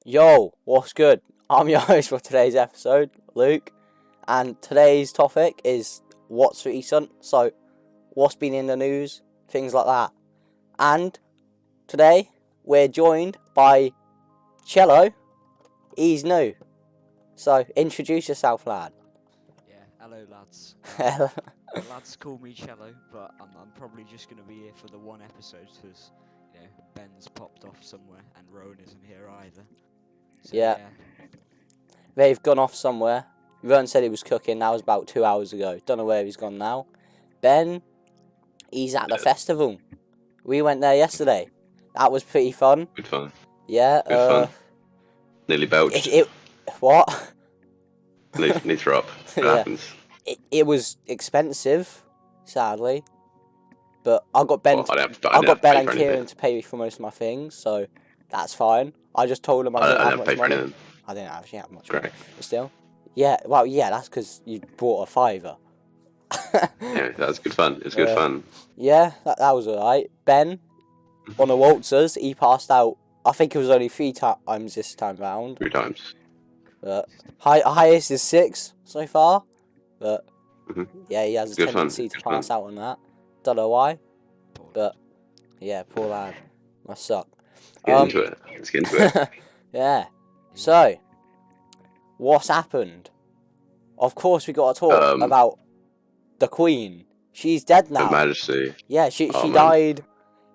Yo, what's good? I'm your host for today's episode, Luke, and today's topic is what's recent, so what's been in the news, things like that. And today we're joined by Cello. He's new, so introduce yourself, lad. Yeah, hello lads. The lads call me Cello, but I'm probably just going to be here for the one episode because, Ben's popped off somewhere and Rowan isn't here either. So, Yeah. They've gone off somewhere. Vern said he was cooking, that was about 2 hours ago. Don't know where he's gone now. Ben, he's at the festival. We went there yesterday. That was pretty fun. Good fun. Yeah. Good fun. Nearly belched. What? Nearly threw up. It Yeah. happens. It was expensive, sadly. But I got Ben. Well, I didn't I got have to Ben pay and for Kieran anything. to pay for most of my things, so that's fine. I just told them I I didn't have didn't much pay for money. anything. I didn't actually have much Great. money, but still. Yeah. Well, yeah. That's because you bought a fiver. Yeah, that was good fun. It was good fun. Yeah, that was alright. Ben, on the waltzers, he passed out. I think it was only 3 times this time round. 3 times. But highest is 6 so far. But Mhm. yeah, he has a Good fun. tendency to Good pass fun. out on that. Don't know why, but yeah, poor lad. Must suck. Get into it. Let's get into it. Yeah. So, what's happened? Of course, we got to talk about the Queen. She's dead now. Her Majesty. Yeah, she Oh, man. died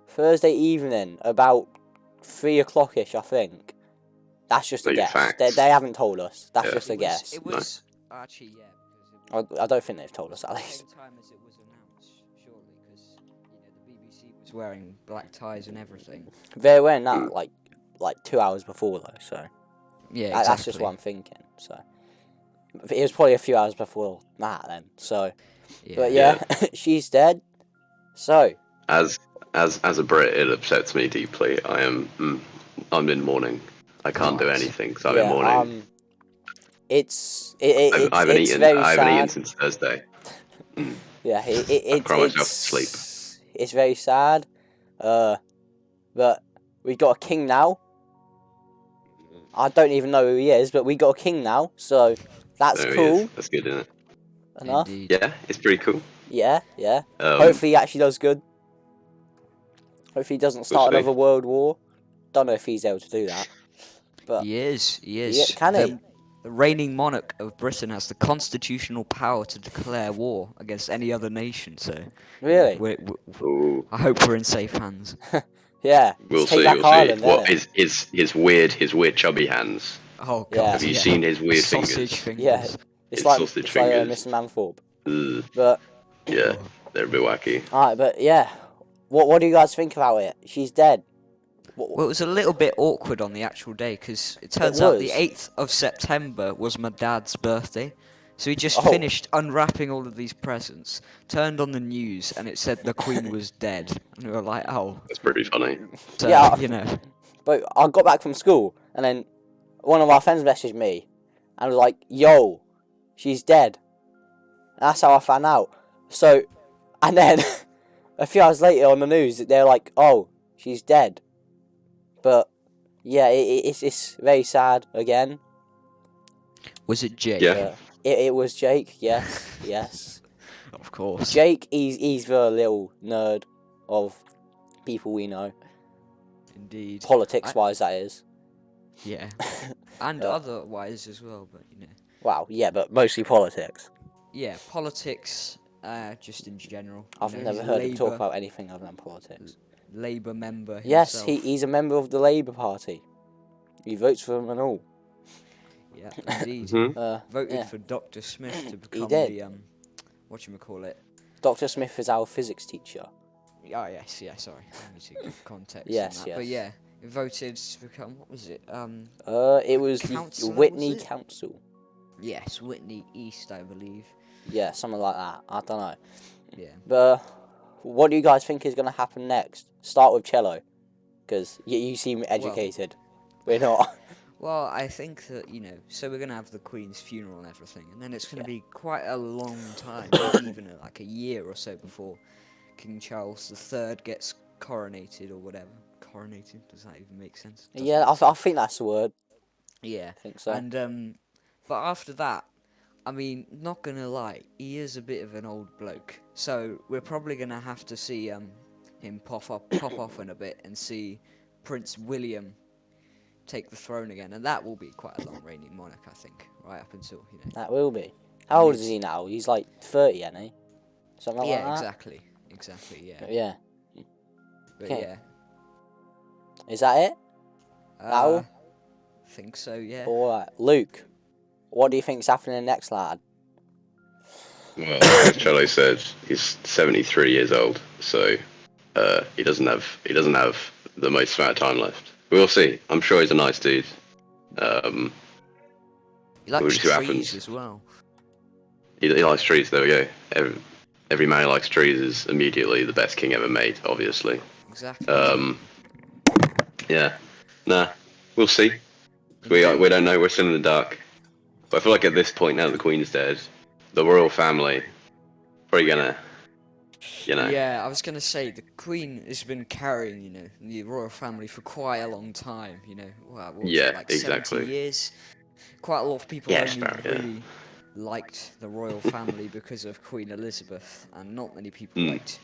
Thursday evening, about 3 o'clock-ish, I think. That's just a Those are guess. facts. They haven't told us. That's Yeah. just a guess. It was actually, yeah, because it I don't think they've told us, was at at the least. same time as it was announced, surely, because, the BBC was wearing black ties and everything. They're wearing that, like 2 hours before, though, so... Yeah, exactly. That's just what I'm thinking, so... It was probably a few hours before that, then, so... Yeah. But yeah, she's dead. So... As a Brit, it upsets me deeply. I'm in mourning. I can't do Right. anything, so I'm in mourning. I haven't eaten since Thursday. Yeah, I cry myself to sleep. It's very sad. But we got a king now. I don't even know who he is, but we got a king now, so that's There he cool is. That's good, isn't it? enough. Indeed. Yeah, it's pretty cool. Yeah. Hopefully he actually does good. Hopefully he doesn't start see. another world war. Don't know if he's able to do that. But He is. Yeah, can he? The reigning monarch of Britain has the constitutional power to declare war against any other nation. So really? Ooh. I hope we're in safe hands. Yeah. We'll let's take see. back We'll see. Ireland, What innit? is his weird chubby hands? Oh Yeah. God! Have you seen his weird sausage fingers? Yeah. fingers? It's His like sausage like fingers. Mr. Manthorpe. Ugh. But Yeah, they're a bit wacky. alright, but yeah. What do you guys think about it? She's dead. Well, it was a little bit awkward on the actual day because it turns out the was. 8th of September was my dad's birthday. So he just Oh. finished unwrapping all of these presents, turned on the news, and it said the Queen was dead. And we were like, oh. That's pretty funny. So, Yeah. But I got back from school, and then one of our friends messaged me, and was like, "Yo, she's dead." And that's how I found out. So, and then a few hours later on the news, they're like, "Oh, she's dead." But yeah, it's very sad again. Was it Jake? Yeah. It was Jake. Yes. Of course. Jake, he's the little nerd of people we know, Indeed. politics-wise, that is. Yeah. And otherwise as well, but Wow, yeah, but mostly politics. Yeah, politics, just in general. I've never heard him talk about anything other than politics. Labour member Yes, himself. he's a member of the Labour Party. He votes for them and all. Yeah, indeed. Voted Yeah. for Dr. Smith to become did. the whatchamacallit. Dr. Smith is our physics teacher. Oh yes, yeah. Sorry, I need to give context. Yes, on that. yes. But yeah, he voted to become what was it? It was the Councillor, Whitney was it? Council. Yes, Whitney East, I believe. Yeah, something like that. I don't know. Yeah. But what do you guys think is going to happen next? Start with Cello, because you seem educated. We're not. Well, I think that so we're gonna have the Queen's funeral and everything, and then it's gonna be quite a long time, maybe even like a year or so before King Charles III gets coronated or whatever. Coronated? Does that even make sense? Doesn't Yeah, make I sense. think that's the word. Yeah, I think so. and but after that, I mean, not gonna lie, he is a bit of an old bloke. So we're probably gonna have to see him pop off in a bit and see Prince William take the throne again, and that will be quite a long reigning monarch, I think, right up until That will be. How old is mid. he now? He's like 30, isn't he? Something Yeah, like that. exactly, yeah. But yeah. But Okay. yeah, Is that it? That uh, all? think so, yeah. Alright. Luke, what do you think's happening next, lad? Well, as Cello said, he's 73 years old, so he doesn't have the most amount of time left. We'll see. I'm sure he's a nice dude. Um, He we'll likes just see what trees happens. as well. He likes trees. There we go. Every man who likes trees is immediately the best king ever made. Obviously. Exactly. Um, yeah. Nah. We'll see. Indeed. We don't know. We're still in the dark. But I feel like at this point, now that the Queen's dead, the royal family probably gonna, you know, Yeah, I was gonna say the Queen has been carrying, the royal family for quite a long time. What was it, yeah, like 70 exactly. years? Quite a lot of people Yes, only Barry, yeah. really liked the royal family because of Queen Elizabeth, and not many people Mm. liked.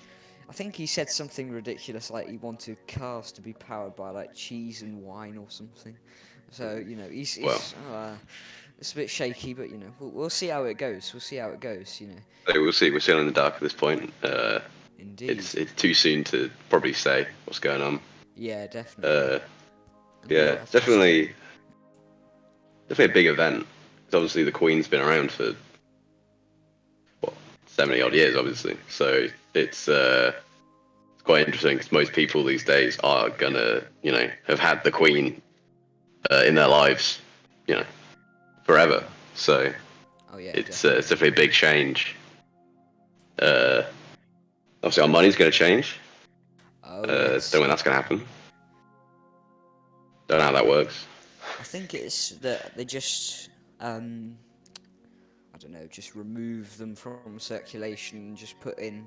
I think he said something ridiculous like he wanted cars to be powered by like cheese and wine or something. So Well, it's a bit shaky, but we'll see how it goes. We'll see how it goes. so we'll see. We're still in the dark at this point. Indeed. It's too soon to probably say what's going on. Yeah, definitely. Uh, And we'll yeah, have to see. definitely a big event. 'Cause obviously the Queen's been around for what 70 odd years, obviously. So it's quite interesting because most people these days are gonna, have had the Queen in their lives, you know, forever. So Oh yeah, it's definitely. definitely a big change. Uh, Obviously our money's going to change. Oh Don't yes, know when that's going to happen. Don't know how that works. I think it's that they just I don't know, just remove them from circulation and just put in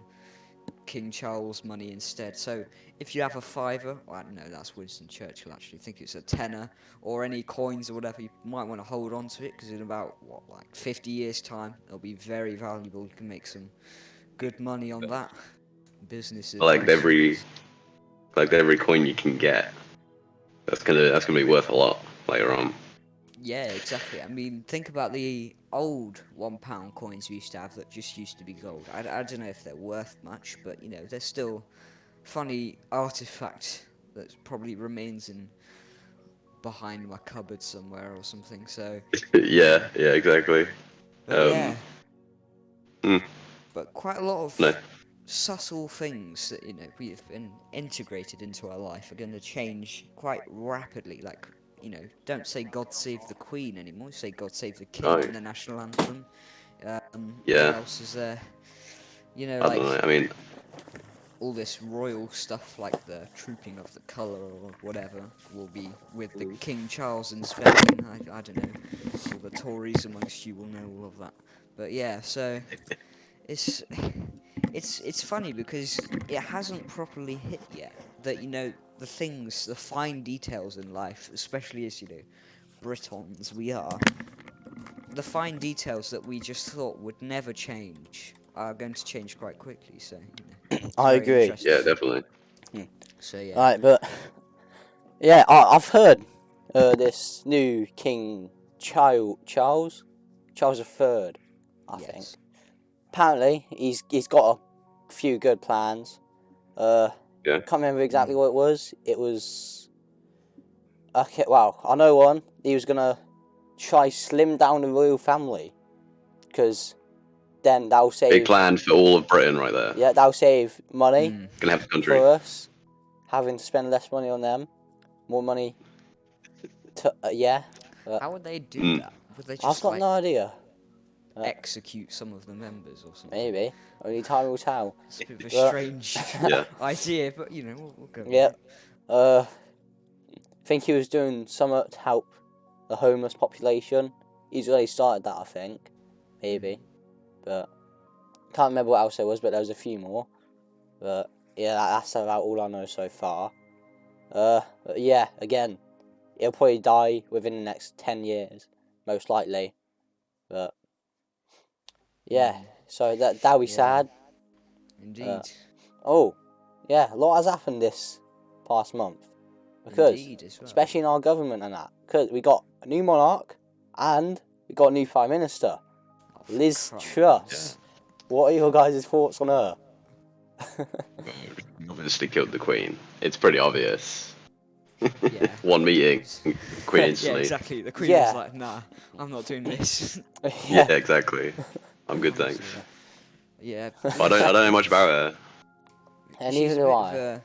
King Charles money instead. So if you have a fiver, well, no, that's Winston Churchill actually. I think it's a tenner or any coins or whatever. You might want to hold on to it because in about like 50 years' time, it'll be very valuable. You can make some good money on that. Business Like advice from every us. like every coin you can get, that's gonna be worth a lot later on. Yeah, exactly. I mean, think about the old £1 coins we used to have that just used to be gold. I don't know if they're worth much, but they're still funny artifact that probably remains in behind my cupboard somewhere or something. So, Yeah, yeah, exactly. but Um, yeah, mm, but quite a lot no, of subtle things that we've been integrated into our life are going to change quite rapidly. Like don't say God save the Queen anymore. Say God save the King oh, in the national anthem. What yeah, else is there? I don't know. Like I mean, all this royal stuff, like the trooping of the colour or whatever, will be with the King Charles in Spain. I don't know. All the Tories amongst you will know all of that. But yeah, so it's it's funny because it hasn't properly hit yet that the fine details in life, especially as Britons we are, the fine details that we just thought would never change are going to change quite quickly. So it's I very agree. yeah, interesting. definitely. So yeah, Right, but yeah, I've heard this new King Charles III, I think. yes, Apparently, he's got a few good plans. Yeah, Can't remember exactly mm. what it was. It was okay. Well, I know one. He was gonna try slim down the royal family, because then that'll big save. plan for all of Britain right there. Yeah, that'll save money Mm. Gonna have the country. for us, having to spend less money on them, more money. Yeah, but How would they do Mm. that? Would they I've just got like no idea. execute some of the members or something? Maybe only time will tell. It's a bit of a But strange Yeah, idea, but we'll go with yeah, it. think he was doing something to help the homeless population. He's already started that, I think. Maybe. But can't remember what else there was, but there was a few more. But yeah, that's about all I know so far. But yeah, again, He'll probably die within the next 10 years, most likely. But yeah, so that'll be sad. Indeed. Oh, yeah, a lot has happened this past month. Because, Indeed as well. especially in our government and that, because we got a new monarch and we got a new Prime Minister, Oh, for Liz crying out Truss. What are your guys' thoughts on her? Obviously killed the Queen. It's pretty obvious. loud. Yeah. One meeting, Queen Yeah, instantly. exactly. The Queen Yeah. was like, nah, I'm not doing this. Yeah, exactly. I'm good, thanks. Honestly. Yeah. But I don't know much about her. And She's neither a do bit I. of a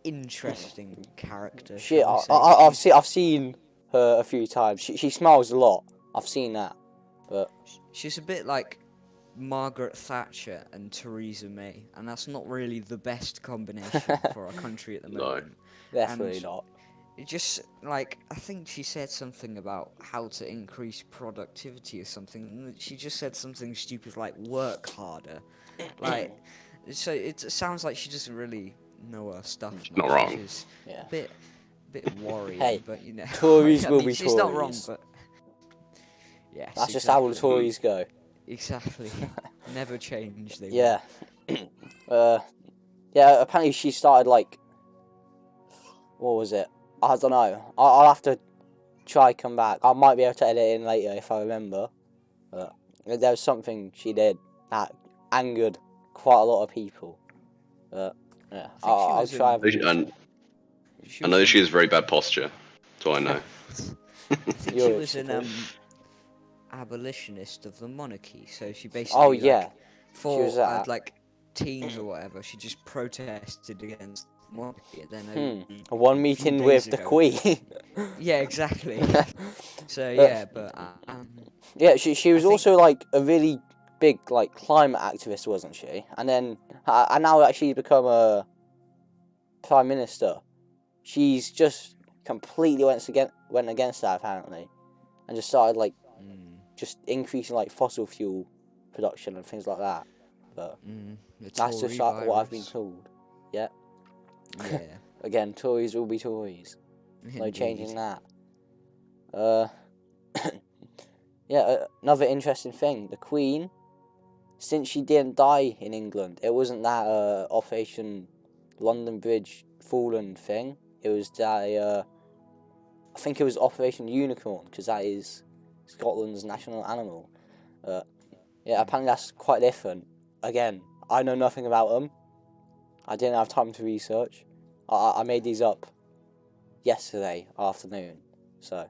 interesting character. Shit, shall we say. I've seen her a few times. She smiles a lot. I've seen that. But She's a bit like Margaret Thatcher and Theresa May, and that's not really the best combination for our country at the No. moment. definitely And not. it just like I think she said something about how to increase productivity or something. And she just said something stupid like work harder. Like, so it sounds like she doesn't really know her stuff much. Not wrong. Which is Yeah. a bit worrying. Hey, but you know, Tories I will mean, be she's not wrong, Tories. but yes, That's just how the Tories go. Exactly. Never change. They Yeah. Yeah, apparently she started like, what was it? I don't know. I'll have to try come back. I might be able to edit it in later if I remember. But there was something she did that angered quite a lot of people. But yeah, I'll try having a And listen. I know she has very bad posture. That's all I know. I think You're she was an supposed- abolitionist of the monarchy. So she basically Oh yeah, for was that. like teens or whatever, she just protested against the monarchy. And then One a few meeting days with the ago- Queen. Yeah, exactly. So yeah, but Yeah, she was I think- also like a really big like climate activist, wasn't she? And then and now that she's become a prime minister, she's just completely went against that apparently, and just started like just increasing like fossil fuel production and things like that. But the that's just Tory like what I've been virus. told. Yeah. Yeah. Again, Tories will be Tories. No changing Indeed. that. Yeah, another interesting thing. The Queen, since she didn't die in England, it wasn't that Operation London Bridge fallen thing. It was that I think it was Operation Unicorn, because that is Scotland's national animal. Yeah, apparently that's quite different. Again, I know nothing about them. I didn't have time to research. I made these up yesterday afternoon, so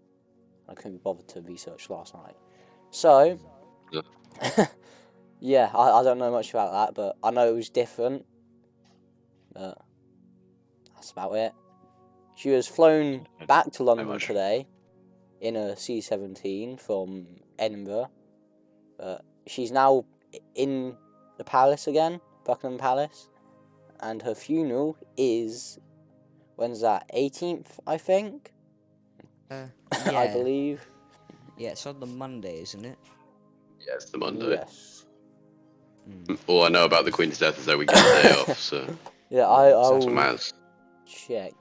I couldn't be bothered to research last night. So, yeah, I don't know much about that, but I know it was different. But that's about it. She was flown back to London today in a C-17 from Edinburgh. She's now in the palace again, Buckingham Palace, and her funeral is, when's that, 18th, I think? Yeah. I believe. Yeah, it's on the Monday, isn't it? Yeah, it's the Monday. Yes. All I know about the Queen's death is that we get a day off, so Yeah, that's what I'll matters. check.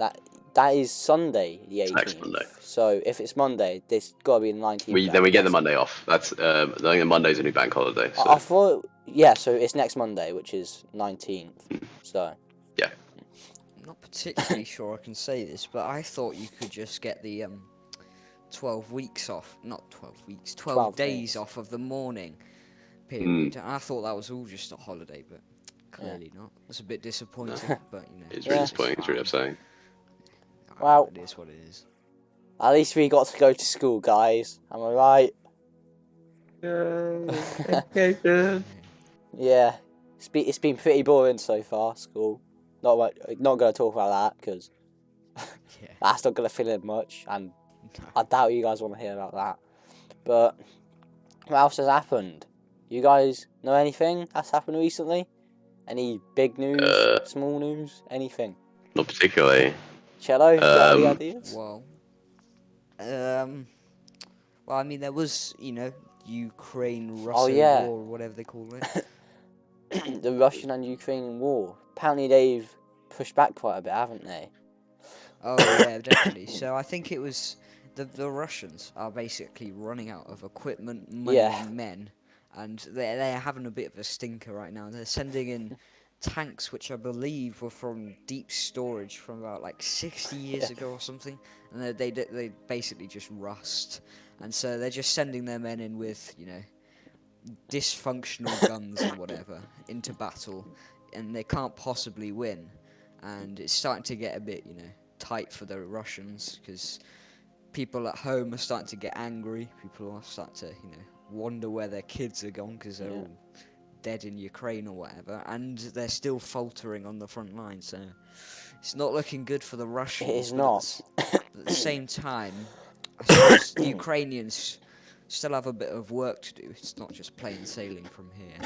That is Sunday, the 18th. Next Monday. So if it's Monday, this got to be the 19th. We get the Monday off. That's I think the Monday's a new bank holiday. So. I thought, yeah, so it's next Monday, which is 19th. So. Yeah. I'm not particularly sure I can say this, but I thought you could just get the 12 weeks off. Not 12 weeks, 12 days off of the morning period. And I thought that was all just a holiday, but clearly not. It's a bit disappointing, but you know. It's really disappointing, it's really upsetting. Well, it is what it is. At least we got to go to school, guys. Am I right? Yeah. It's been pretty boring so far, school. Not going to talk about that, because that's not going to fill in much, and I doubt you guys want to hear about that. But what else has happened? You guys know anything that's happened recently? Any big news, small news, anything? Not particularly. Cello, you got any ideas? Well, I mean, there was, Ukraine-Russia war, or whatever they call it. The Russian and Ukrainian war. Apparently they've pushed back quite a bit, haven't they? Oh yeah, definitely. So I think it was the Russians are basically running out of equipment, money, Yeah. and men, and they're having a bit of a stinker right now. They're sending in tanks, which I believe were from deep storage from about like 60 years Yeah. ago or something, and they basically just rust, and so they're just sending their men in with dysfunctional guns and whatever into battle, and they can't possibly win, and it's starting to get a bit tight for the Russians because people at home are starting to get angry. People are starting to wonder where their kids are gone because they're Yeah. all dead in Ukraine or whatever, and they're still faltering on the front line. So it's not looking good for the It Russians. is But at not. the same time, I suppose the Ukrainians still have a bit of work to do. It's not just plain sailing from here.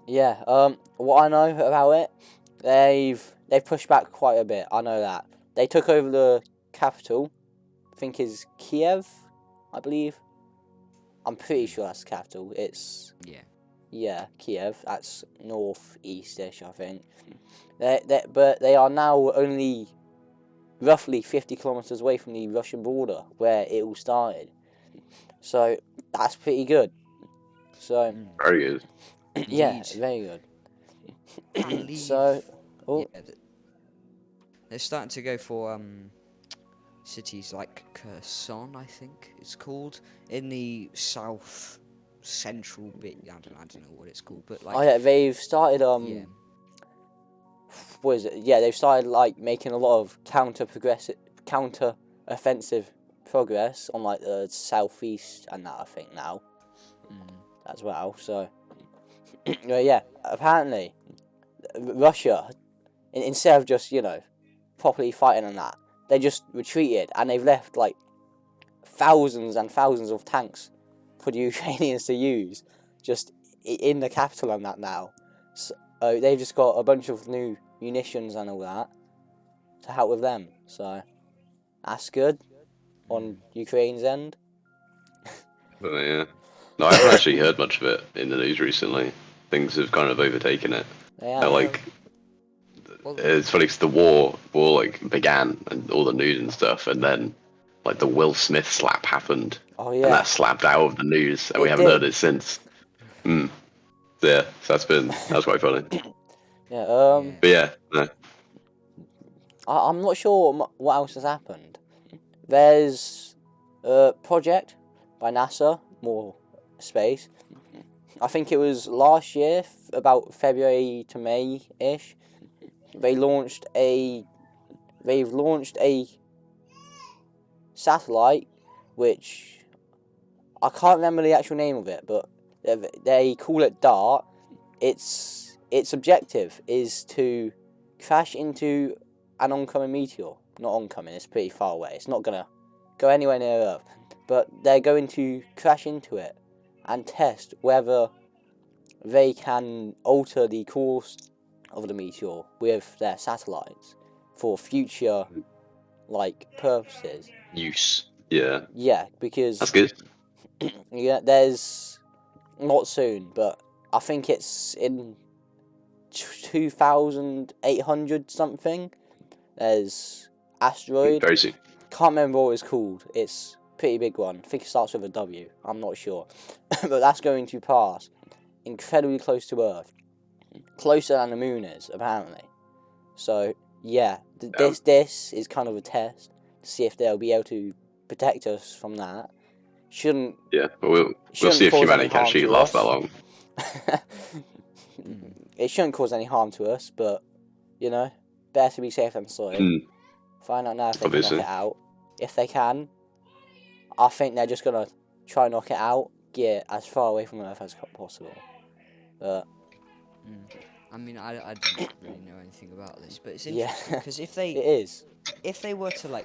Yeah. What I know about it, they've pushed back quite a bit. I know that they took over the capital. I think is Kiev, I believe. I'm pretty sure that's the capital. It's Kiev. That's northeast-ish, I think. But they are now only roughly 50 kilometers away from the Russian border where it all started. So that's pretty good. So Very good. yeah, Indeed. very good. I believe. So, oh, Yeah, they're starting to go for cities like Kherson, I think it's called, in the south central bit. I don't know what it's called, but oh yeah, they've started yeah, what is it? Yeah, they've started like making a lot of counter offensive progress on like the southeast and that I think now as well. So yeah, apparently Russia instead of just properly fighting on that, they just retreated and they've left like thousands and thousands of tanks for the Ukrainians to use just in the capital and that now. So they've just got a bunch of new munitions and all that to help with them. So that's good on Ukraine's end. But yeah. No, I haven't actually heard much of it in the news recently. Things have kind of overtaken it. They Now, have. like, well, it's funny 'cause the war like began and all the news and stuff, and then like the Will Smith slap happened, Oh and yeah, that slapped out of the news, and we it haven't heard did. it since. Mm. Yeah, so that's quite funny. Yeah. yeah, But yeah, no. I'm not sure what else has happened. There's a project by NASA, more space. I think it was last year, about February to May-ish. They've launched a satellite, which I can't remember the actual name of it, but they call it DART. Its objective is to crash into an oncoming meteor. Not oncoming, it's pretty far away. It's not gonna go anywhere near Earth, but they're going to crash into it and test whether they can alter the course of the meteor with their satellites for future purposes. Use. Yeah, Yeah, that's because good. there's not soon, but I think it's in 2800 something. There's asteroid. Very soon. Can't remember what it's called. It's a pretty big one. I think it starts with a W. I'm not sure, but that's going to pass incredibly close to Earth, closer than the moon is apparently. So yeah, this is kind of a test to see if they'll be able to protect us from that. Shouldn't Yeah, but we'll shouldn't see if cause any humanity can harm actually to last us. that long. It shouldn't cause any harm to us, but better to be safe than sorry. Find out now if they can knock Obviously. it out. If they can, I think they're just gonna try and knock it out, get as far away from Earth as possible. But I mean, I didn't really know anything about this, but it's yeah, interesting because it is. if they were to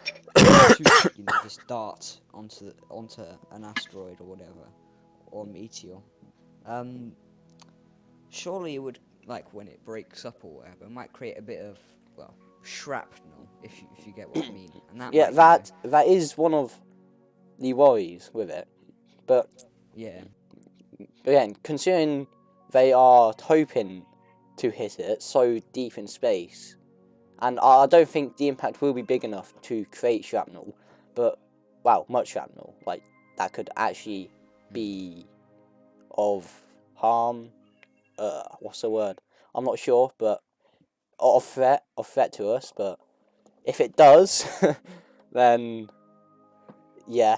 shoot this dart onto an asteroid or whatever, or meteor, surely it would, when it breaks up or whatever, it might create a bit of shrapnel, if you get what I mean, and that Yeah, might, that is one of the worries with it. But yeah, again, considering they are hoping to hit it so deep in space, And I don't think the impact will be big enough to create shrapnel, but, well, much shrapnel, like, that could actually be of harm, what's the word? I'm not sure, but of threat to us, but if it does, then, yeah,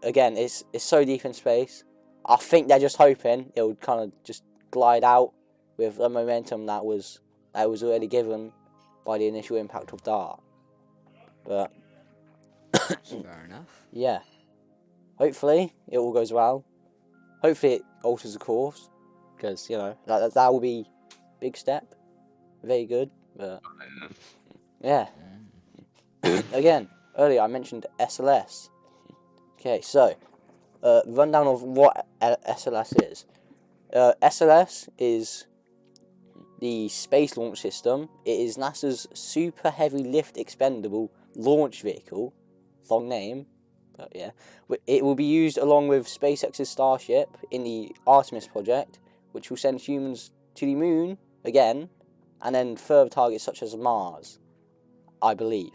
again, it's so deep in space. I think they're just hoping it would kind of just glide out with the momentum that was already given by the initial impact of DART. But Fair enough. yeah, hopefully it all goes well. Hopefully it alters the course, because that will be big step, very good. But yeah, again, earlier I mentioned SLS. Okay, so rundown of what SLS is. SLS is the Space Launch System. It is NASA's Super Heavy Lift Expendable Launch Vehicle. Long name, but yeah. It will be used along with SpaceX's Starship in the Artemis project, which will send humans to the moon again, and then further targets such as Mars, I believe.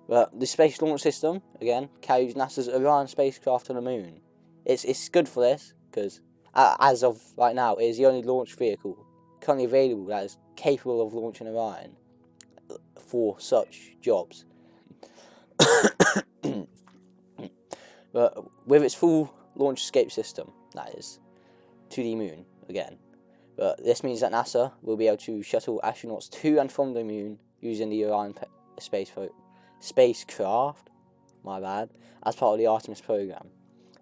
But the Space Launch System, again, carries NASA's Orion spacecraft to the moon. It's good for this, because as of right now, it is the only launch vehicle currently available that is capable of launching Orion for such jobs. But with its full launch escape system, that is, to the moon again. But this means that NASA will be able to shuttle astronauts to and from the moon using the Orion spacecraft, my bad, as part of the Artemis program.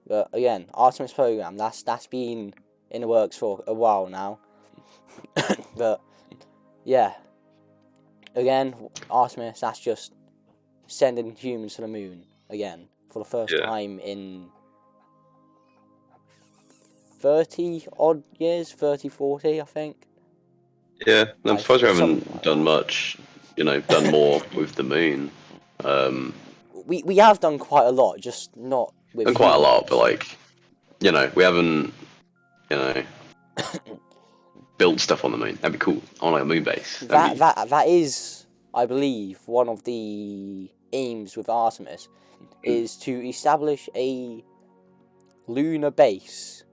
But again, Artemis program, that's been in the works for a while now. But yeah, again, Artemis, that's just sending humans to the moon again for the first time in 30 odd years, 30, 40, I think. Yeah, I'm surprised we haven't like done much, done more with the moon. We have done quite a lot, just not with Done quite a lot, humans. but we haven't, built stuff on the moon. That'd be cool. On a moon base. That is, I believe, one of the aims with Artemis, is to establish a lunar base.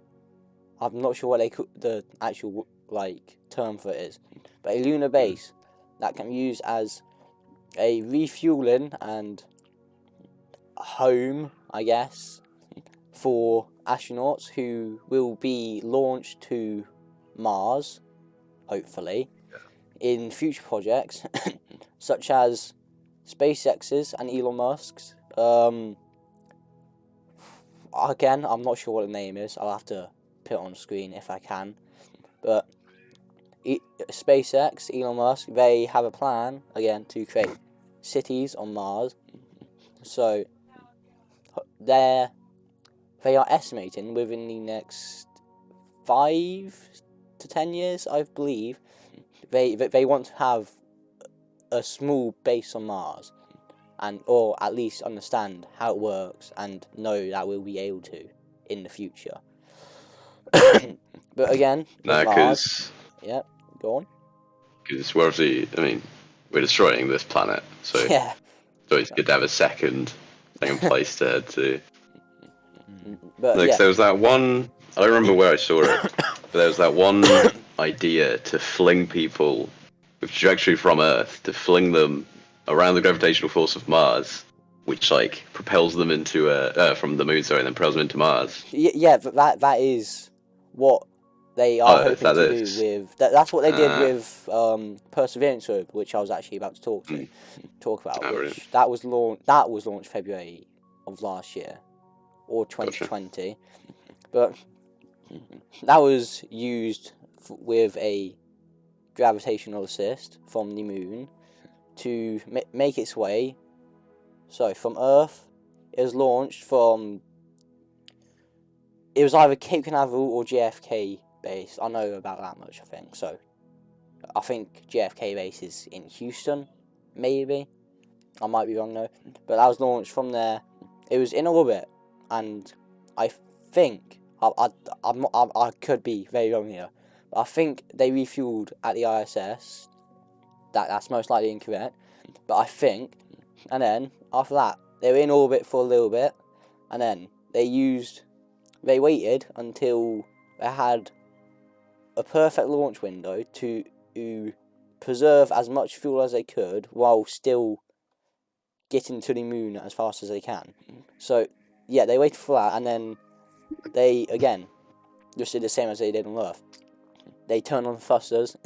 I'm not sure what the actual term for it is, but a lunar base that can be used as a refueling and home, I guess, for astronauts who will be launched to Mars, hopefully, in future projects, such as SpaceX's and Elon Musk's. Again, I'm not sure what the name is. I'll have to put it on screen if I can. But SpaceX, Elon Musk, they have a plan, again, to create cities on Mars. So they are estimating within the next 5 to 10 years, I believe, they want to have a small base on Mars, or at least understand how it works and know that we'll be able to in the future. But again, because go on. Because we're obviously, we're destroying this planet, so Yeah. So it's good to have a second place to head to. But Like, there was that one. I don't remember where I saw it, but there was that one idea to fling people with trajectory from Earth, to fling them around the gravitational force of Mars, which propels them into from the moon, and then propels them into Mars. Yeah, but that is what they are hoping to do with. That's what they did with Perseverance, which I was actually about to talk about. That was launched February of last year, or 2020, but that was used with a gravitational assist from the moon to make its way. So from Earth, it was launched from. It was either Cape Canaveral or JFK base. I know about that much, I think. So, I think JFK base is in Houston, maybe. I might be wrong though. But that was launched from there. It was in orbit, and I think I could be very wrong here, but I think they refueled at the ISS. That's most likely incorrect. but I think, and then after that, they were in orbit for a little bit, and then they waited until they had a perfect launch window to preserve as much fuel as they could while still getting to the moon as fast as they can. So, yeah, they waited for that, and then they, again, just did the same as they did on Earth. They turned on the thrusters,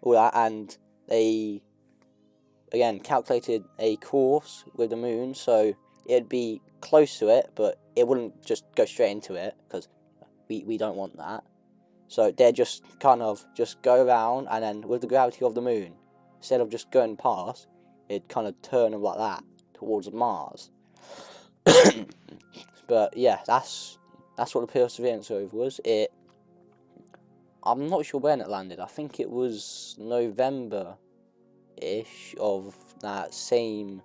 all that, and they, again, calculated a course with the moon, so it'd be close to it, but it wouldn't just go straight into it, because we don't want that. So they'd just kind of just go around, and then with the gravity of the moon, instead of just going past, it'd kind of turn them like that towards Mars. But yeah, that's what the Perseverance rover was. I'm not sure when it landed. I think it was November-ish of that same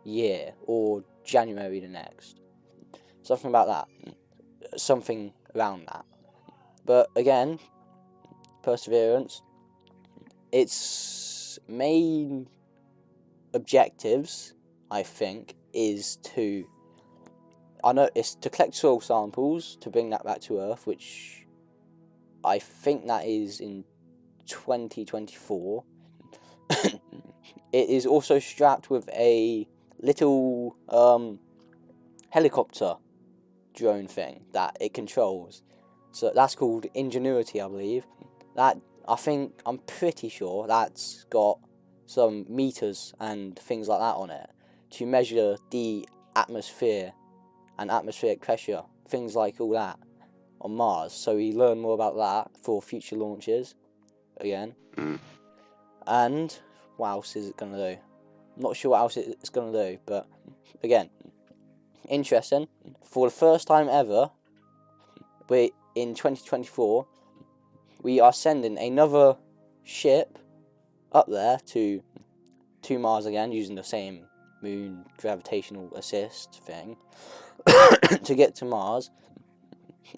year, or January the next. Something about that. Something around that. But again, Perseverance, its main objectives, I think, is to collect soil samples to bring that back to Earth, which I think that is in 2024. It is also strapped with a little helicopter drone thing that it controls. So that's called Ingenuity, I believe. I'm pretty sure that's got some meters and things like that on it to measure the atmosphere and atmospheric pressure, things like all that on Mars. So we learn more about that for future launches again. And what else is it going to do? I'm not sure what else it's going to do, but again, interesting. For the first time ever, in 2024, we are sending another ship up there to Mars again, using the same moon gravitational assist thing to get to Mars.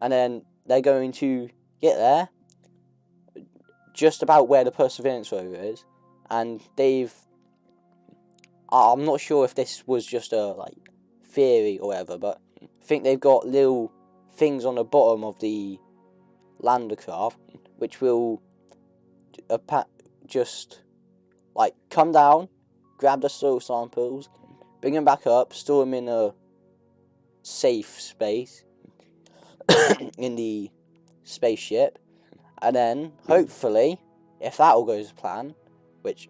And then they're going to get there just about where the Perseverance rover is, and I'm not sure if this was just a theory or whatever, but I think they've got little things on the bottom of the lander craft which will just come down, grab the soil samples, bring them back up, store them in a safe space in the spaceship, and then hopefully, if that all goes to plan, which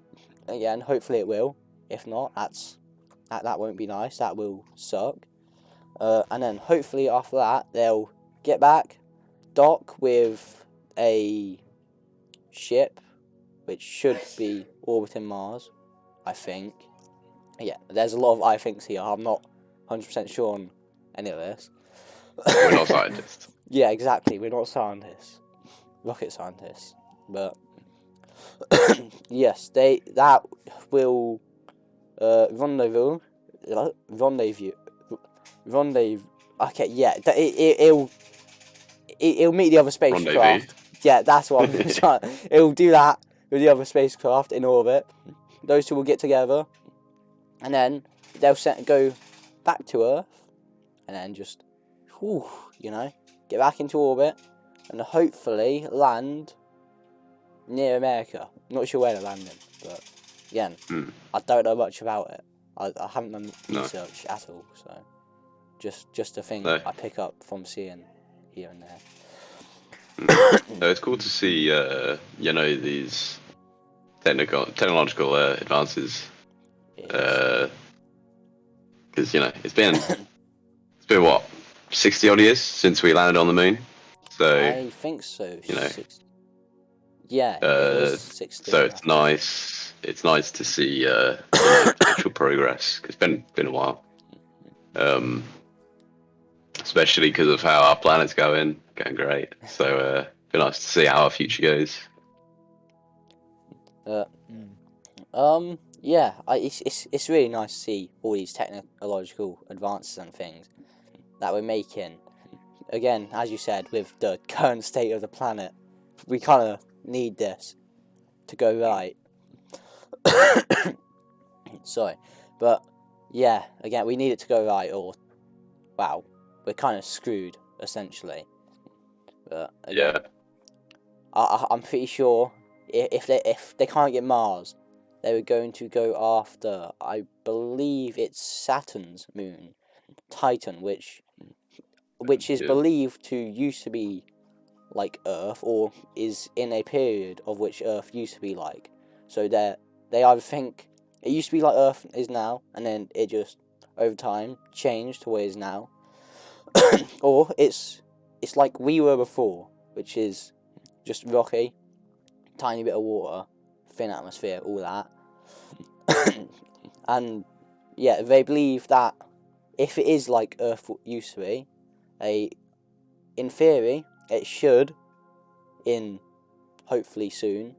again hopefully it will, if not, that won't be nice, that will suck, and then hopefully after that they'll get back, dock with a ship which should be orbiting Mars, I think. Yeah, there's a lot of I thinks here. I'm not 100% sure on any of this. We're not scientists. Yeah, exactly. We're not scientists, rocket scientists. But yes, that will rendezvous. Okay, yeah, it'll meet the other spacecraft. Rendezvous. Yeah, that's what I'm trying. It'll do that with the other spacecraft in orbit. Those two will get together, and then they'll go back to Earth, and then just, get back into orbit, and hopefully land near America. Not sure where they're landing, but again, I don't know much about it. I haven't done research at all, so just a thing I pick up from seeing here and there. No, it's cool to see, these technological advances. Because it's been what, 60 odd years since we landed on the moon. So I think so. Yeah, it was 60. So it's nice. It's nice to see actual progress. It's been a while. Especially because of how our planet's going great. So it'd be nice to see how our future goes. Yeah, it's really nice to see all these technological advances and things that we're making. Again, as you said, with the current state of the planet, we kind of need this to go right. Sorry. But, yeah, again, we need it to go right, or, wow, we're kind of screwed, essentially. But, again, Yeah. I'm pretty sure if they can't get Mars, they were going to go after, I believe it's Saturn's moon, Titan, which is Yeah. believed to used to be like Earth, or is in a period of which Earth used to be like. So they either think it used to be like Earth is now, and then it just over time changed to where it is now, or it's like we were before, which is just rocky, tiny bit of water, thin atmosphere, all that. And yeah, they believe that if it is like Earth used to be, in theory, it should, in hopefully soon,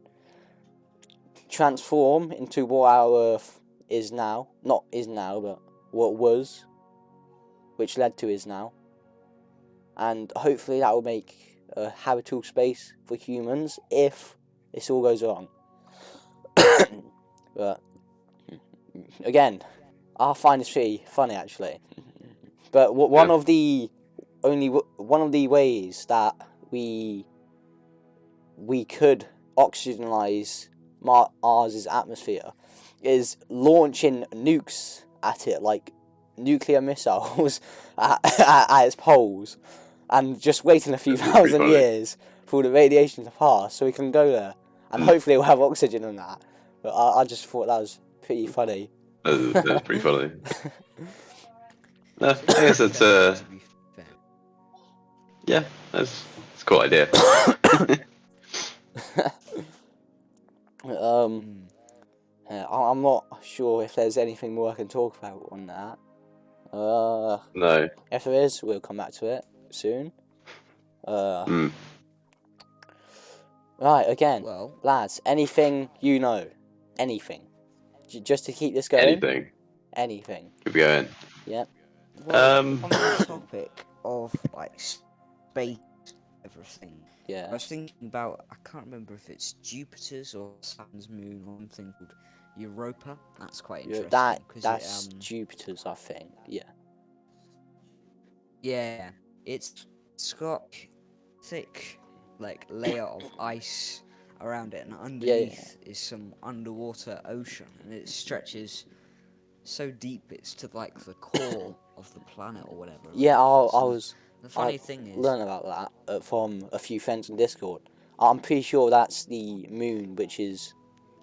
transform into what our Earth is now. Not is now, but what was, which led to is now. And hopefully that will make a habitable space for humans if this all goes wrong. But again, I find this pretty funny actually. But one of the ways that we could oxygenize Mars's atmosphere is launching nukes at it, like nuclear missiles at its poles, and just waiting a few thousand years for the radiation to pass so we can go there, and hopefully we'll have oxygen and that. But I just thought that was pretty funny. That's pretty funny. No, It's I guess it's to be fair. yeah, that's a cool idea. I'm not sure if there's anything more I can talk about on that. No. If there is, we'll come back to it soon. Right, again, Well, lads, anything you know, anything, just to keep this going. Anything. Keep going. Yep. well, on the topic of like space, everything. I Yeah. was thinking about, I can't remember if it's Jupiter's or Saturn's moon or something called Europa. That's quite interesting. That's Jupiter's, I think. Yeah. Yeah, it's got thick like layer of ice around it, and underneath is some underwater ocean, and it stretches so deep it's to like the core of the planet or whatever. Yeah, The funny thing is, learned about that from a few friends in Discord. I'm pretty sure that's the moon, which is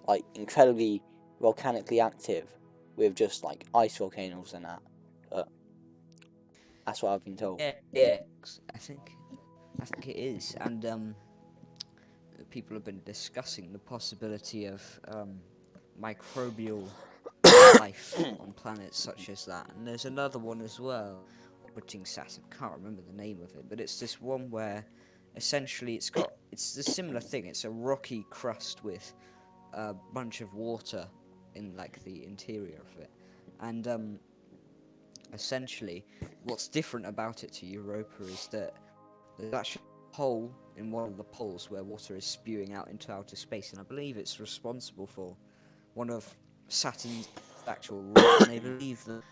like incredibly volcanically active, with just like ice volcanoes and that. But that's what I've been told. yeah, I think it is, and people have been discussing the possibility of microbial life on planets such as that. And there's another one as well, orbiting Saturn. Can't remember the name of it, but it's this one where essentially it's a similar thing. It's a rocky crust with a bunch of water in like the interior of it, and essentially what's different about it to Europa is that there's actually a hole in one of the poles where water is spewing out into outer space, and I believe it's responsible for one of Saturn's actual rings. And they believe that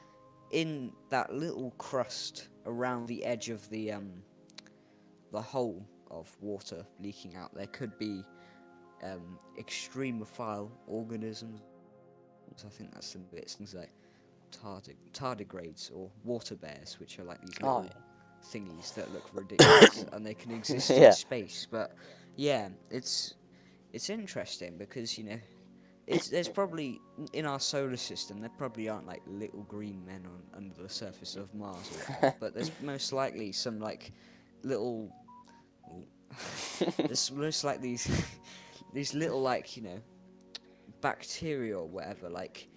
in that little crust around the edge of the hole of water leaking out, there could be extremophile organisms. I think that's some bits, things like tardigrades or water bears, which are like these little thingies that look ridiculous and they can exist in space. But yeah, it's interesting because there's probably in our solar system there probably aren't like little green men under the surface of Mars or whatever, but there's most likely some like little there's most like these little like bacteria or whatever, like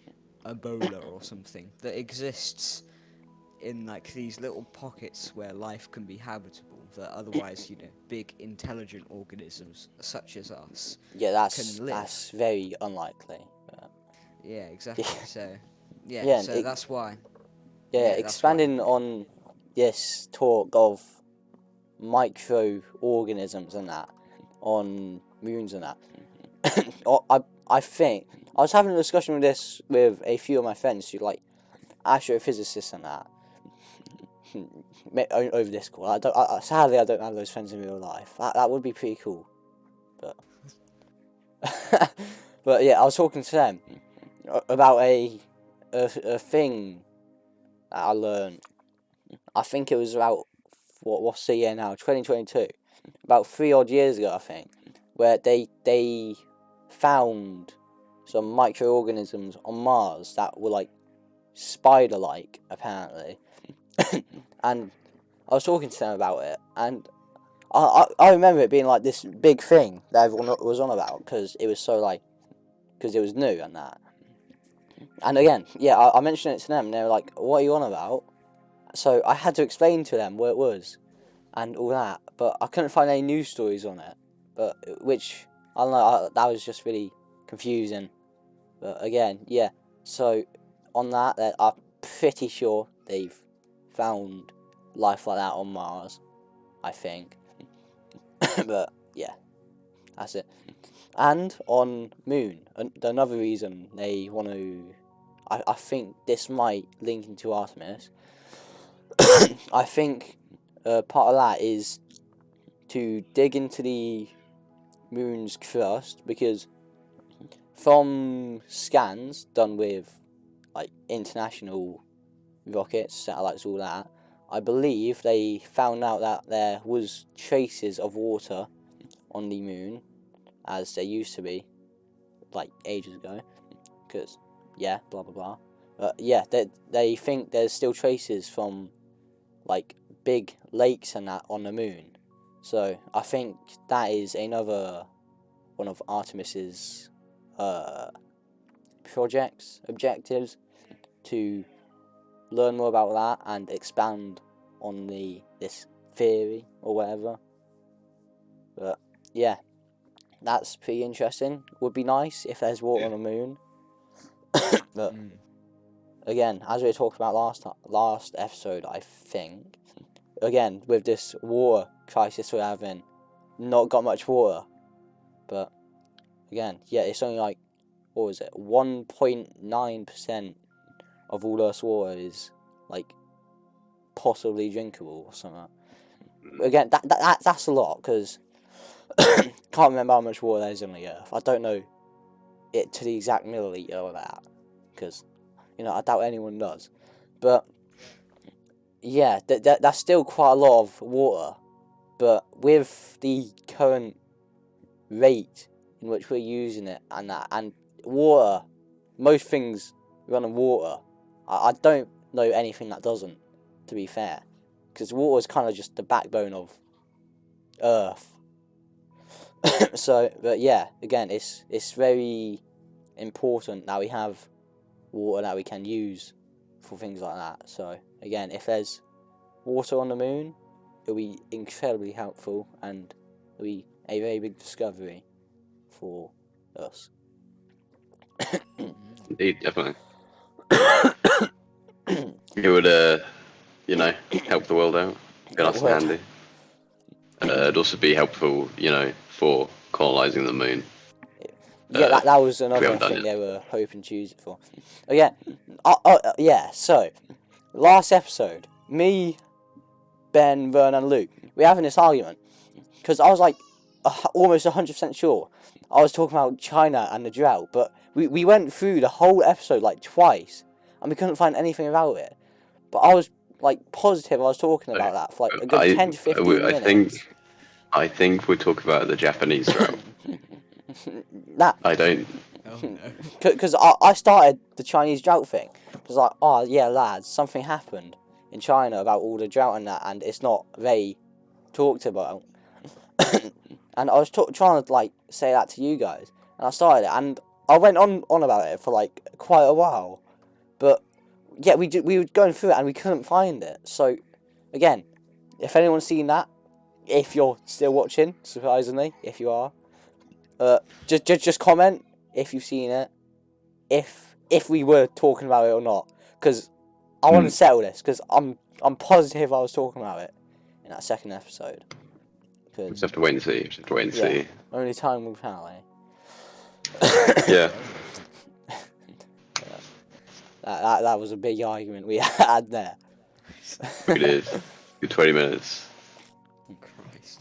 Ebola or something, that exists in like these little pockets where life can be habitable, that otherwise big intelligent organisms such as us can live. That's very unlikely. Yeah, exactly. So that's why. Expanding on this talk of microorganisms and that on moons and that, I I was having a discussion with this with a few of my friends who like astrophysicists and that over Discord. Sadly I don't have those friends in real life. That would be pretty cool, but but yeah, I was talking to them about a thing that I learned. I think it was about what's the year now? 2022. About 3 odd years ago, I think, where they found some microorganisms on Mars that were like spider-like, apparently. And I was talking to them about it, and I remember it being like this big thing that everyone was on about because it was so like, because it was new and that. And again, yeah, I mentioned it to them, and they were like, "What are you on about?" So I had to explain to them what it was, and all that, but I couldn't find any news stories on it. But which I don't know, that was just really confusing. But again, yeah. So on that, I'm pretty sure they've found life like that on Mars. I think. But yeah, that's it. And on Moon, another reason they want to, I think this might link into Artemis. I think part of that is to dig into the Moon's crust, because from scans done with like international rockets, satellites, all that, I believe they found out that there was traces of water on the Moon, as there used to be, like ages ago, because, yeah, blah blah blah. But yeah, they think there's still traces from, like, big lakes and that on the Moon. So I think that is another one of Artemis's objectives, to learn more about that and expand on this theory or whatever. But yeah, that's pretty interesting. Would be nice if there's water on the Moon. But again, as we talked about last episode, I think, again, with this water crisis we're having, not got much water. But again, yeah, it's only like, what was it, 1.9% of all Earth's water is like possibly drinkable or something. Again, that's a lot, because can't remember how much water there is on the Earth. I don't know it to the exact milliliter of that, because, you know, I doubt anyone does. But yeah, that's still quite a lot of water. But with the current rate in which we're using it and that, and water, most things run on water. I don't know anything that doesn't, to be fair, because water is kind of just the backbone of Earth. So, but yeah, again, it's very important that we have water that we can use for things like that. So again, if there's water on the Moon, it'll be incredibly helpful, and it'll be a very big discovery for us. Indeed, definitely. It would, help the world out. Be nice and handy. It'd also be helpful, for colonising the Moon. Yeah, that was another thing they were hoping to use it for. Yeah, so, last episode, me, Ben, Vern and Luke, we were having this argument, because I was like, almost 100% sure I was talking about China and the drought, but we went through the whole episode like twice, and we couldn't find anything about it. But I was like positive I was talking about that for like a good 10 to 15 minutes. I think we're talking about the Japanese drought. I don't. Oh no. Because I started the Chinese drought thing. It was like, oh yeah, lads, something happened in China about all the drought and that, and it's not very talked about. And I was trying to like say that to you guys, and I started it, and I went on about it for like quite a while. But yeah, we were going through it and we couldn't find it. So again, if anyone's seen that, if you're still watching, surprisingly, if you are, just comment if you've seen it, if we were talking about it or not, because I want to settle this, because I'm positive I was talking about it in that second episode. Just have to wait and see. See. Only time will tell, eh? Yeah. That was a big argument we had there. It is. Good 20 minutes. Christ.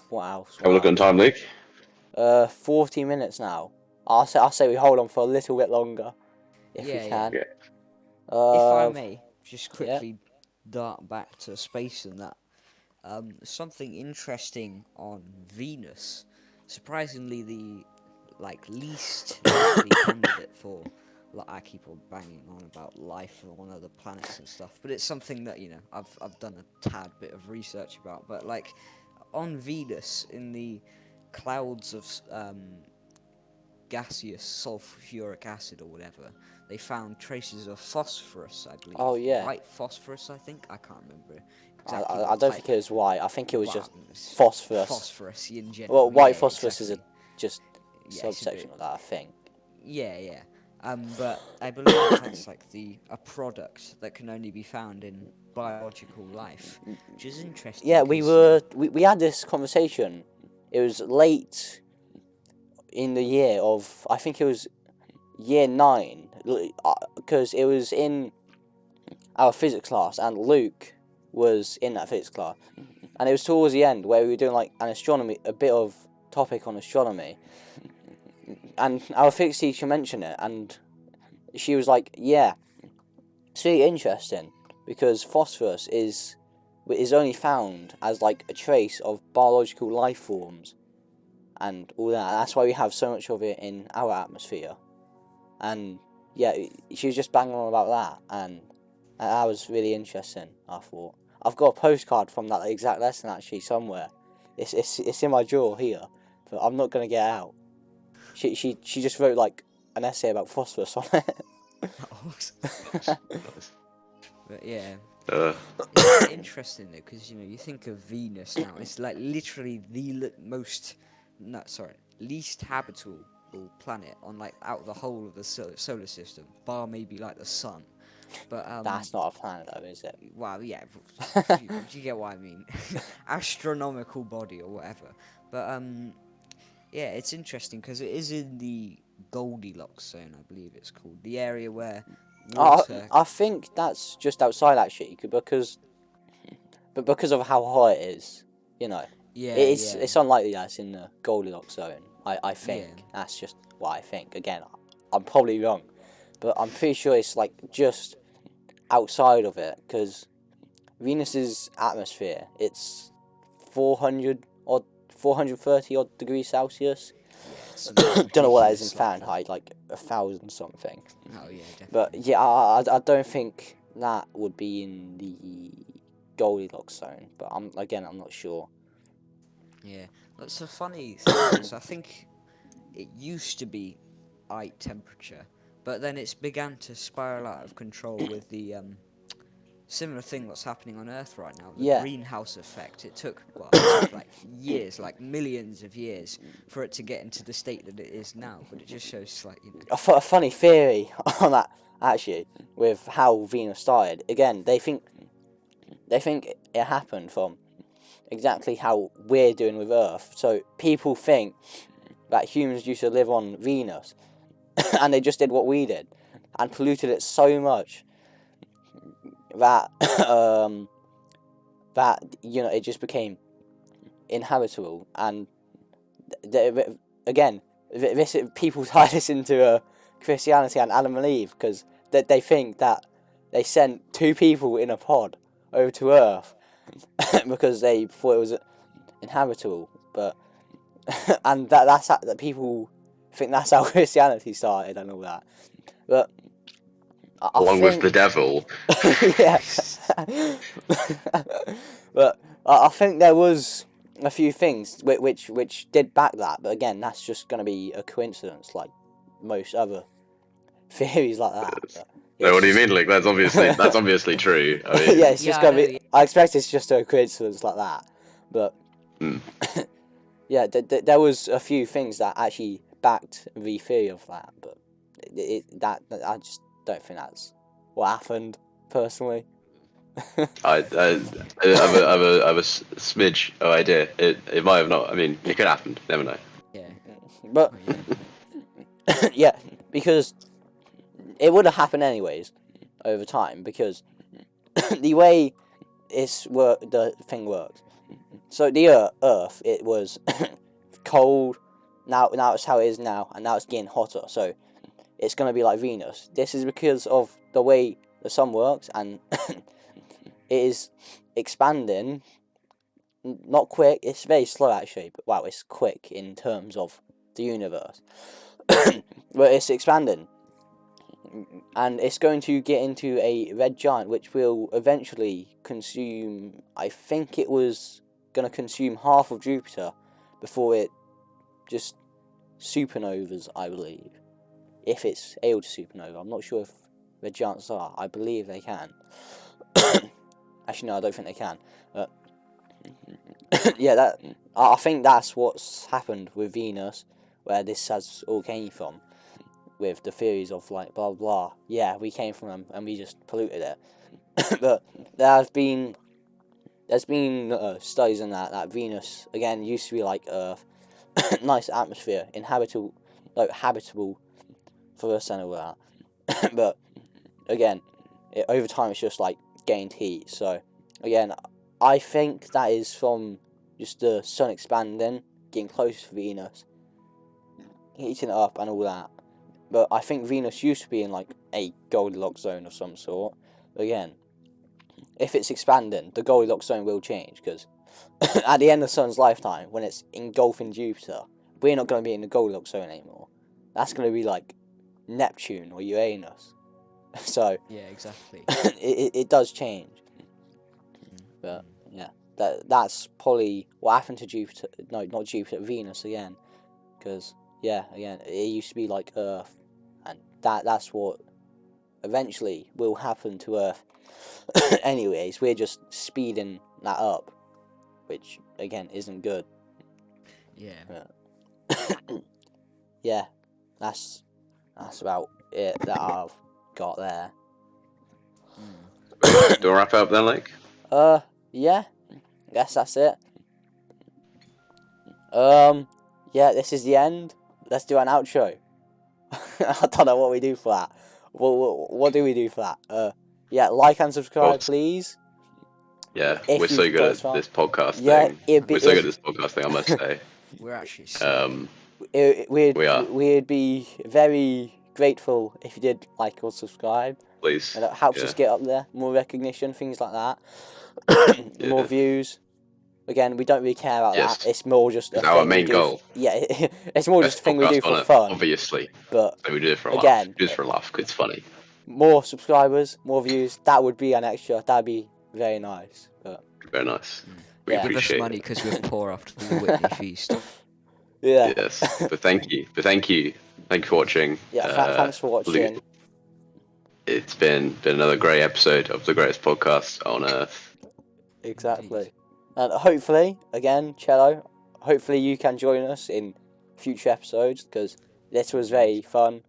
What else? Have a look on time, Luke. 40 minutes now. I'll say we hold on for a little bit longer, if we Yeah, can. yeah. If I may, just yeah. quickly dart back to space and that. Something interesting on Venus. Surprisingly, the least likely candidate for. I keep on banging on about life on other planets and stuff, but it's something that I've done a tad bit of research about. But on Venus, in the clouds of gaseous sulfuric acid or whatever, they found traces of phosphorus, I believe. Oh, yeah. White phosphorus, I think. I can't remember I exactly. don't what think type. it was white. I think it was just It's phosphorus. Phosphorus in general. Well, white yeah, phosphorus exactly. is just Yeah, it's a subsection bit- of that, I think. Yeah. But I believe that's a product that can only be found in biological life, which is interesting. Yeah, 'cause, we had this conversation. It was late in the year of, I think it was year 9, because it was in our physics class, and Luke was in that physics class, and it was towards the end where we were doing a bit of topic on astronomy, and our physics teacher mentioned it, and she was like, yeah, it's really interesting, because phosphorus is only found as a trace of biological life forms and all that. That's why we have so much of it in our atmosphere. And yeah, she was just banging on about that, and that was really interesting, I thought. I've got a postcard from that exact lesson actually somewhere. It's in my drawer here, but I'm not gonna get it out. She just wrote an essay about phosphorus on it. Nice. But yeah, Uh, it's interesting though, because you think of Venus now. It's literally the least habitable planet on out of the whole of the solar system, bar maybe the sun. But That's not a planet though, is it? well, yeah, you get what I mean. Astronomical body or whatever. But yeah, it's interesting because it is in the Goldilocks zone, I believe it's called, the area where water. I think that's just outside actually, because of how hot it is, it's unlikely that's in the Goldilocks zone. I think that's just what I think. Again, I'm probably wrong, but I'm pretty sure it's just outside of it, because Venus's atmosphere, it's 430 odd degrees Celsius. Don't know what that is in Fahrenheit, 1,000 something. Oh yeah, definitely. But yeah, I don't think that would be in the Goldilocks zone. But I'm not sure. Yeah, that's a funny thing. So I think it used to be right temperature, but then it's began to spiral out of control with the similar thing that's happening on Earth right now, the greenhouse effect. It took years, millions of years, for it to get into the state that it is now. But it just shows A funny theory on that actually, with how Venus started. Again, they think it happened from exactly how we're doing with Earth. So people think that humans used to live on Venus, and they just did what we did, and polluted it so much that it just became inhabitable. And again, this people tie this into Christianity and Adam and Eve, because they think that they sent 2 people in a pod over to Earth because they thought it was inhabitable, but and that's that people think that's how Christianity started and all that. But along with the devil. yeah. But I think there was a few things which did back that, but again, that's just going to be a coincidence, like most other theories like that. But no, what do you mean? That's obviously true. I mean, yeah, it's just gonna be. I expect it's just a coincidence like that, but yeah, there was a few things that actually backed the theory of that, but that I just don't think that's what happened personally. I have a smidge of idea. It might have not. I mean, it could happen. Never know. Yeah. But yeah, because it would have happened anyways over time, because the way the thing works. So the Earth, it was cold. Now it's how it is now, and now it's getting hotter. So it's gonna be like Venus. This is because of the way the sun works, and it is expanding. Not quick. It's very slow actually. But wow, it's quick in terms of the universe. But it's expanding, and it's going to get into a red giant, which will eventually consume. I think it was going to consume half of Jupiter before it just supernovas, I believe. If it's able to supernova. I'm not sure if red giants are. I believe they can. Actually, no, I don't think they can. Yeah, I think that's what's happened with Venus, where this has all came from, with the theories of like blah blah. Yeah, we came from them and we just polluted it. But there's been studies on that Venus again used to be like Earth, nice atmosphere, habitable for us and all that. But again, over time it's just like gained heat. So again, I think that is from just the sun expanding, getting closer to Venus, heating it up and all that. But I think Venus used to be in like a Goldilocks zone of some sort. But again, if it's expanding, the Goldilocks zone will change, because at the end of the sun's lifetime, when it's engulfing Jupiter, we're not going to be in the Goldilocks zone anymore. That's going to be like Neptune or Uranus. So Yeah, exactly. it does change. But yeah, that's probably what happened to Jupiter. No, not Jupiter, Venus again. Because yeah, again, it used to be like Earth, and that's what eventually will happen to Earth. Anyways, we're just speeding that up, which again isn't good. Yeah. Yeah, that's about it that I've got there. Do I wrap up then, like? Yeah, I guess that's it. Yeah, this is the end. Let's do an outro. I don't know what we do for that. What do we do for that? Yeah, like and subscribe, please. Yeah, If we're so you've good got at far. this podcast Yeah, thing. it'd be- We're so good at this podcast thing, I must say. We're actually sick. We are. We'd be very grateful if you did like or subscribe. Please. And it helps Yeah. us get up there, more recognition, things like that. More views. Again, we don't really care about Yes. that. It's more just a It's thing our we main do. goal. Yeah, it's more just a thing we do Podcast for on it, fun. obviously. But So we do it for a laugh. again, Just for a laugh, 'cause it's funny. more subscribers, more views. That would be an extra. That'd be very nice. But Very nice. We Yeah. Give us appreciate money it. because we're poor after the Whitney feast. yeah, Yes. But thank you. Thank you for watching. yeah. Thanks for watching. It's been another great episode of the greatest podcast on earth. Exactly. And hopefully, again, Cello, hopefully you can join us in future episodes, because this was very fun.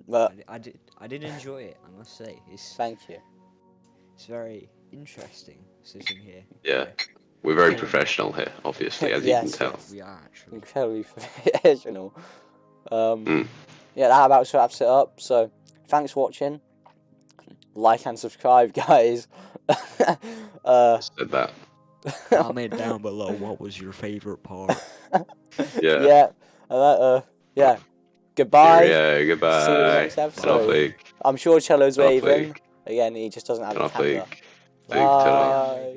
But I did enjoy it, I must say. thank you. It's very interesting sitting here. Yeah. We're very professional here, obviously, as Yes, you can tell. yes. We are actually. Incredibly professional. Mm. Yeah, that about wraps it up. So, thanks for watching. Like and subscribe, guys. Said that. Comment down below what was your favourite part. Yeah. Yeah. Goodbye. Yeah, goodbye. See you in the next episode. Can I I'm sure Cello's Can I waving. flick? Again, he just doesn't have Can I a camera. flick? Ta-da. Bye.